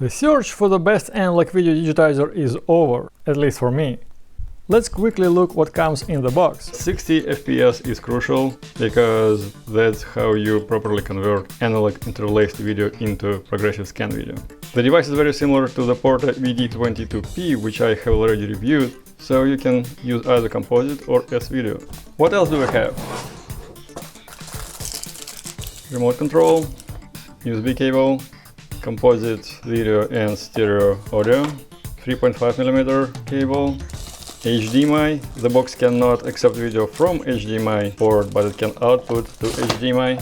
The search for the best analog video digitizer is over, at least for me. Let's quickly look what comes in the box. 60 FPS is crucial, because that's how you properly convert analog interlaced video into progressive scan video. The device is very similar to the Portta VD20P, which I have already reviewed, so you can use either composite or SVideo. What else do we have? Remote control, USB cable, composite video and stereo audio, 3.5mm cable, HDMI. The box cannot accept video from HDMI port, but it can output to HDMI,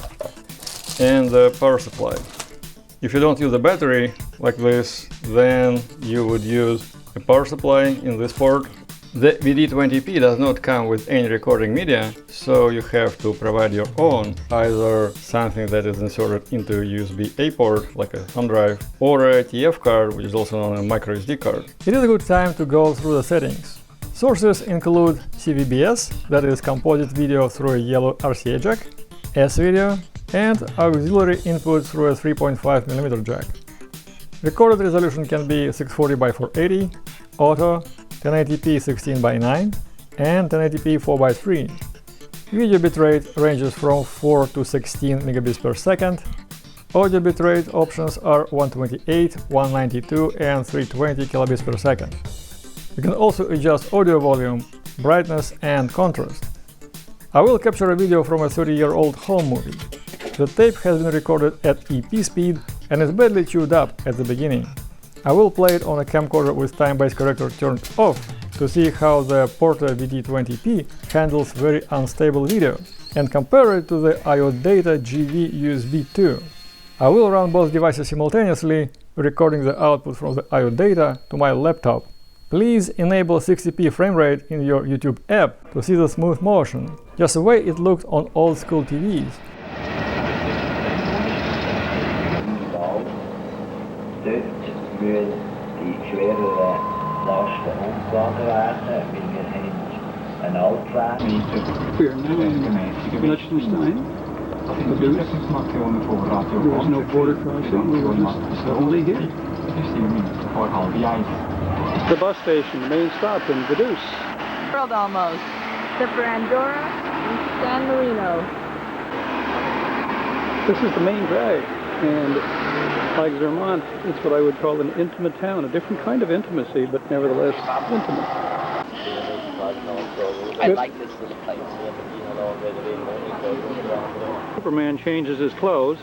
and the power supply. If you don't use the battery like this, then you would use a power supply in this port. The VD20P does not come with any recording media, so you have to provide your own, either something that is inserted into a USB-A port, like a thumb drive, or a TF card, which is also known as a microSD card. It is a good time to go through the settings. Sources include CVBS, that is composite video through a yellow RCA jack, SVideo, and auxiliary input through a 3.5mm jack. Recorded resolution can be 640 by 480, auto, 1080p 16:9 and 1080p 4:3. Video bitrate ranges from 4 to 16 megabits per second. Audio bitrate options are 128, 192 and 320 kilobits per second. You can also adjust audio volume, brightness and contrast. I will capture a video from a 30-year-old home movie. The tape has been recorded at EP speed and is badly chewed up at the beginning. I will play it on a camcorder with time-based corrector turned off to see how the Portta VD20P handles very unstable video, and compare it to the IO-Data GV USB 2. I will run both devices simultaneously, recording the output from the IO-Data to my laptop. Please enable 60p frame rate in your YouTube app to see the smooth motion, just the way it looked on old-school TVs. Würde die schwerere Lasten umgeladen werden, weil wir haben einen Altwert. We are now in Liechtenstein. There is no border crossing, we were just only here. The bus station, the main stop in Vaduz. World almost. Except for Andorra and San Marino. This is the main drag, and like Zermatt, it's what I would call an intimate town, a different kind of intimacy, but nevertheless intimate. I like this little place. Superman changes his clothes.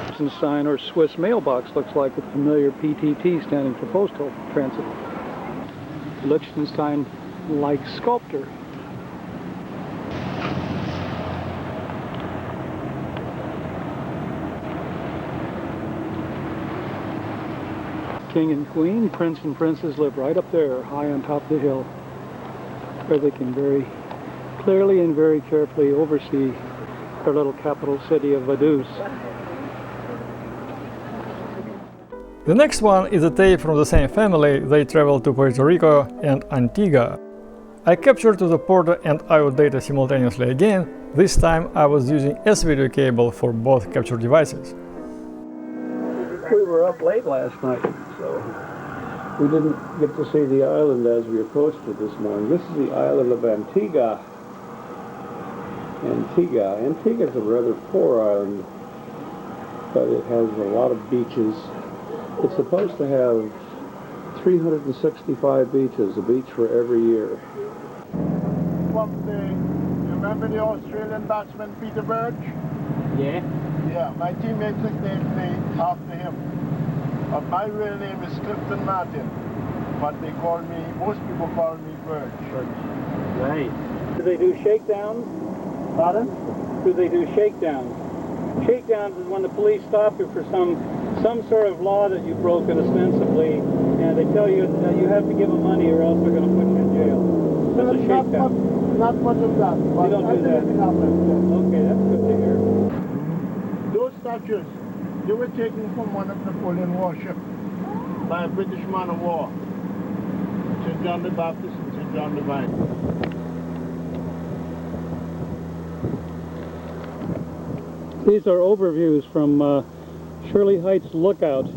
Liechtenstein or Swiss mailbox looks like with familiar PTT standing for postal transit. Liechtenstein-like sculptor. King and Queen, Prince and Princess live right up there, high on top of the hill, where they can very clearly and very carefully oversee their little capital city of Vaduz. The next one is a tape from the same family. They traveled to Puerto Rico and Antigua. I captured to the Portta and IO-Data simultaneously again. This time I was using SVideo cable for both capture devices. We were up late last night, so we didn't get to see the island as we approached it this morning. This is the island of Antigua. Antigua is a rather poor island, but it has a lot of beaches. It's supposed to have 365 beaches, a beach for every year. You remember the Australian batsman Peter Burge? Yeah? Yeah, my teammates they talk to him. But my real name is Clifton Martin, but they call me, most people call me Burge. Right. Do they do shakedowns? Pardon? Do they do shakedowns? Shakedowns is when the police stop you for some sort of law that you've broken ostensibly, and they tell you that you have to give them money or else they're going to put you in jail. That's a shakedown. Not much of that. But you don't do that. Okay, that's good to hear. Those statues, they were taken from one of Napoleon warships by a British man of war. St. John the Baptist and St. John the Divine. These are overviews from Shirley Heights Lookout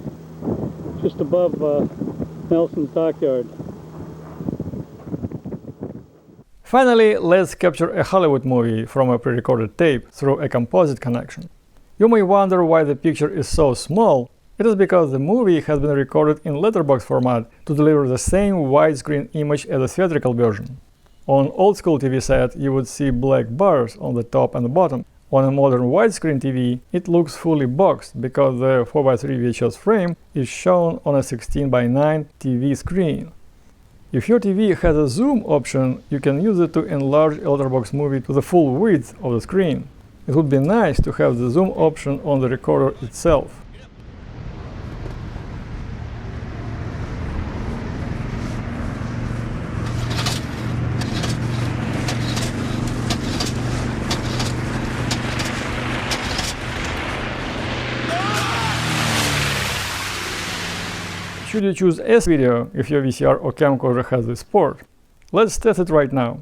just above Nelson's dockyard. Finally, let's capture a Hollywood movie from a pre-recorded tape through a composite connection. You may wonder why the picture is so small. It is because the movie has been recorded in letterbox format to deliver the same widescreen image as the theatrical version. On an old-school TV set, you would see black bars on the top and the bottom. On a modern widescreen TV, it looks fully boxed because the 4x3 VHS frame is shown on a 16:9 TV screen. If your TV has a zoom option, you can use it to enlarge a letterbox movie to the full width of the screen. It would be nice to have the zoom option on the recorder itself. Should you choose SVideo if your VCR or camcorder has this port? Let's test it right now.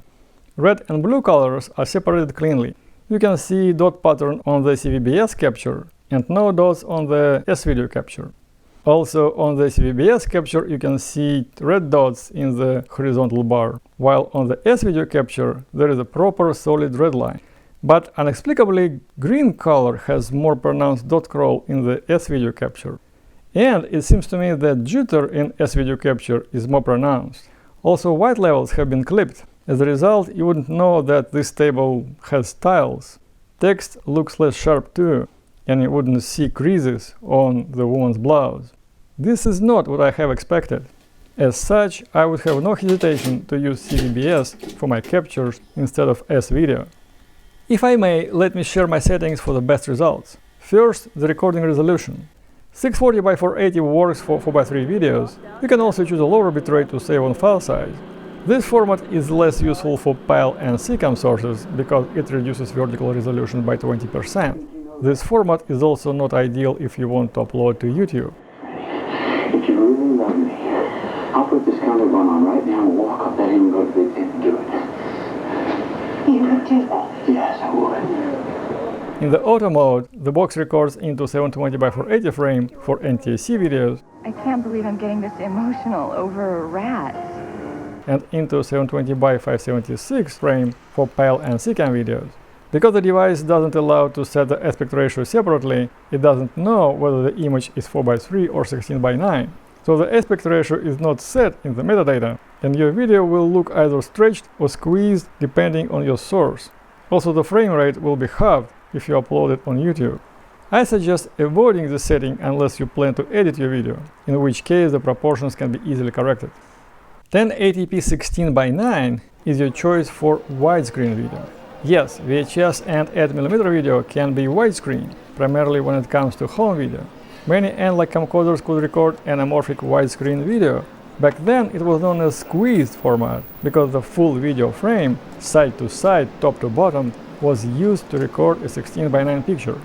Red and blue colors are separated cleanly. You can see dot pattern on the CVBS capture and no dots on the SVideo capture. Also on the CVBS capture you can see red dots in the horizontal bar, while on the SVideo capture there is a proper solid red line. But inexplicably green color has more pronounced dot crawl in the SVideo capture. And it seems to me that jitter in SVideo capture is more pronounced. Also, white levels have been clipped. As a result, you wouldn't know that this table has tiles. Text looks less sharp too, and you wouldn't see creases on the woman's blouse. This is not what I have expected. As such, I would have no hesitation to use CVBS for my captures instead of SVideo. If I may, let me share my settings for the best results. First, the recording resolution. 640 by 480 works for 4x3 videos. You can also choose a lower bitrate to save on file size. This format is less useful for PAL and CCAM sources because it reduces vertical resolution by 20%. This format is also not ideal if you want to upload to YouTube. If you really love me, I'll put this countergun on right now and walk up that and go to the tent and do it. You would do that? Yes, I would. In the auto mode, the box records into 720 by 480 frame for NTSC videos. I can't believe I'm getting this emotional over rats. And into 720 by 576 frame for PAL and CCAM videos. Because the device doesn't allow to set the aspect ratio separately, it doesn't know whether the image is 4x3 or 16:9. So the aspect ratio is not set in the metadata, and your video will look either stretched or squeezed depending on your source. Also, the frame rate will be halved if you upload it on YouTube. I suggest avoiding this setting unless you plan to edit your video, in which case the proportions can be easily corrected. 1080p 16:9 is your choice for widescreen video. Yes, VHS and 8mm video can be widescreen, primarily when it comes to home video. Many analog camcorders could record anamorphic widescreen video. Back then it was known as squeezed format because the full video frame, side to side, top to bottom, was used to record a 16:9 picture.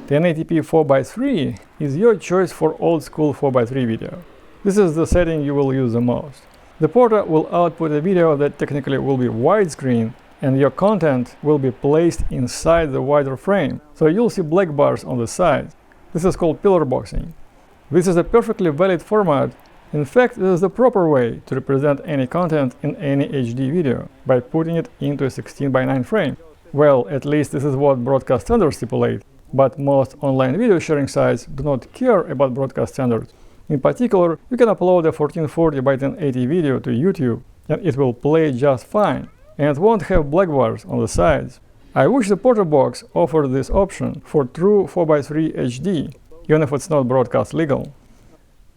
1080p 4x3 is your choice for old school 4x3 video. This is the setting you will use the most. The Portta will output a video that technically will be widescreen, and your content will be placed inside the wider frame, so you'll see black bars on the sides. This is called pillar boxing. This is a perfectly valid format. In fact, it is the proper way to represent any content in any HD video, by putting it into a 16:9 frame. Well, at least this is what broadcast standards stipulate, but most online video sharing sites do not care about broadcast standards. In particular, you can upload a 1440 by 1080 video to YouTube, and it will play just fine, and it won't have black bars on the sides. I wish the Portta box offered this option for true 4x3 HD, even if it's not broadcast legal.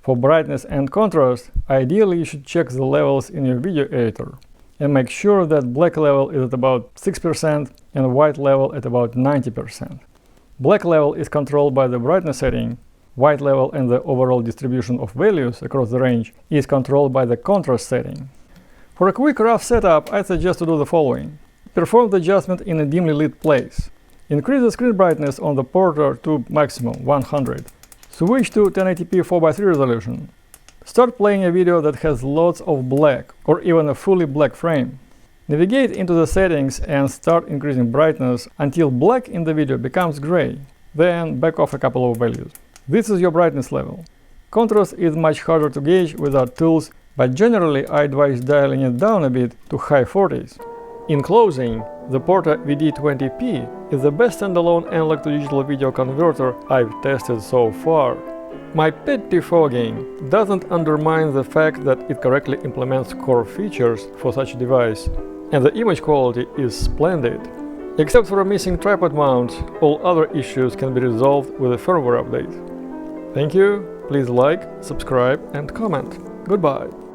For brightness and contrast, ideally you should check the levels in your video editor, and make sure that black level is at about 6% and white level at about 90%. Black level is controlled by the brightness setting, white level and the overall distribution of values across the range is controlled by the contrast setting. For a quick rough setup, I suggest to do the following. Perform the adjustment in a dimly lit place. Increase the screen brightness on the Portta to maximum 100. Switch to 1080p 4x3 resolution. Start playing a video that has lots of black or even a fully black frame. Navigate into the settings and start increasing brightness until black in the video becomes gray. Then back off a couple of values. This is your brightness level. Contrast is much harder to gauge without tools, but generally I advise dialing it down a bit to high 40s. In closing, the Portta VD20P is the best standalone analog to digital video converter I've tested so far. My pet defogging doesn't undermine the fact that it correctly implements core features for such a device, and the image quality is splendid. Except for a missing tripod mount, all other issues can be resolved with a firmware update. Thank you, please like, subscribe and comment. Goodbye.